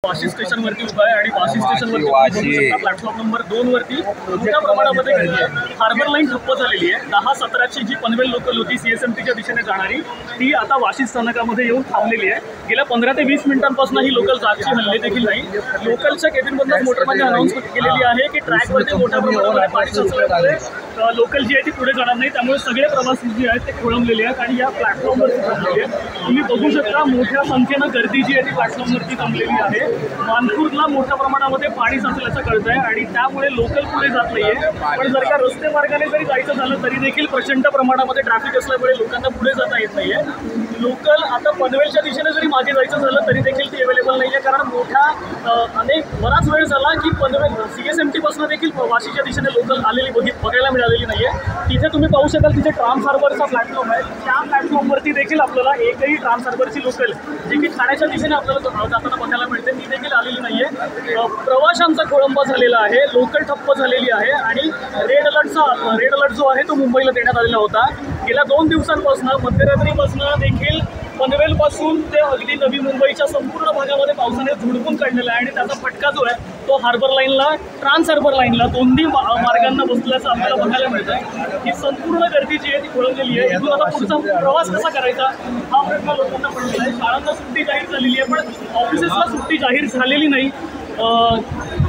वाशी स्टेशनवरती उभा आहे आणि वाशी स्टेशनवरती प्लॅटफॉर्म नंबर 2 वरती मोठ्या प्रमाणामध्ये गर्दी आहे। हार्बर लाईन ठप्प झालेली आहे। 10-17ची जी पनवेल लोकल होती CSMTच्या दिशेने जाणारी ती आता वाशी स्थानकामध्ये येऊन थांबलेली आहे। गेल्या 15 ते 20 मिनिटांपासून ही लोकल जागची हल्ले देखील नाही। लोकलच्या केबिनमधून मोटरमॅनने अनाउन्स केलेली आहे की ट्रॅकवरती मोठ्या प्रमाणामध्ये पाणी साचल्यामुळे लोकल जी आहे ती पुढे जाणार नाही, त्यामुळे सगळे प्रवासी जे आहेत ते खोळंबलेले आहेत आणि या प्लॅटफॉर्मवरती थांबलेले आहेत। तुम्ही बघू शकता मोठ्या संख्येनं गर्दी जी आहे ती प्लॅटफॉर्मवरती थांबलेली आहे। मानपूरला मोठ्या प्रमाणामध्ये पाणी साचल्याचं कळतंय आणि त्यामुळे लोकल पुढे जात नाहीये। पण जर का रस्ते मार्गाने जरी जायचं झालं तरी देखील प्रचंड प्रमाणामध्ये ट्रॅफिक असल्यामुळे लोकांना पुढे जाता येत नाहीये। लोकल आता पनवेलच्या दिशेने जरी मागे जायचं झालं तरी देखील ती अवेलेबल नाही आहे, कारण बराच वेळ झाला की पनवेल CSMT पासून देखील वाशीच्या दिशेने लोकल आलेली बघायला मिळालेली नाहीये। तिथे तुम्ही पाहू शकाल तिथे ट्रान्स हार्बरचा प्लॅटफॉर्म आहे, त्या प्लॅटफॉर्मवरती देखील आपल्याला एकही ट्रान्स हार्बरची लोकल जी की ठाण्याच्या दिशेने आपल्याला जाताना बघायला मिळते ती देखील आलेली नाहीये। प्रवाशांचा खोळंबा झालेला आहे, लोकल ठप्प झालेली आहे आणि रेड अलर्ट जो आहे तो मुंबईला देण्यात आलेला होता। गेल्या 2 दिवसांपासून मध्यरात्रीपासून देखील पनवेलपासून ते अगदी नवी मुंबईच्या संपूर्ण भागामध्ये पावसाने झुडपून काढलेला आहे आणि त्याचा फटका जो आहे तो हार्बर लाईनला, ट्रान्स हार्बर लाईनला दोन्ही मार्गांना बसल्याचं आपल्याला बघायला मिळत आहे। ही संपूर्ण गर्दी जी आहे ती खोळंबलेली आहे। इथून आता पुढचा प्रवास कसा करायचा हा प्रश्न लोकांना पडलेला आहे। शाळांना सुट्टी जाहीर झालेली आहे पण ऑफिसेसला सुट्टी जाहीर झालेली नाही।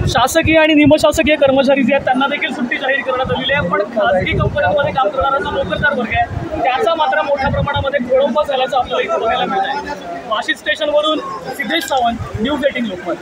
शासकीय आणि निमशासकीय कर्मचारी जे आहेत त्यांना देखील सुट्टी जाहीर करण्यात आलेली आहे, पण खाजगी कंपन्यांमध्ये काम करणारा जो नोकरदार वर्ग आहे त्याचा मात्र मोठ्या प्रमाणामध्ये खोळंबा झाल्याचं आपल्याला इथे बघायला मिळत आहे। वाशी स्टेशनवरून सिद्धेश सावंत, न्यूज 18 लोकमत।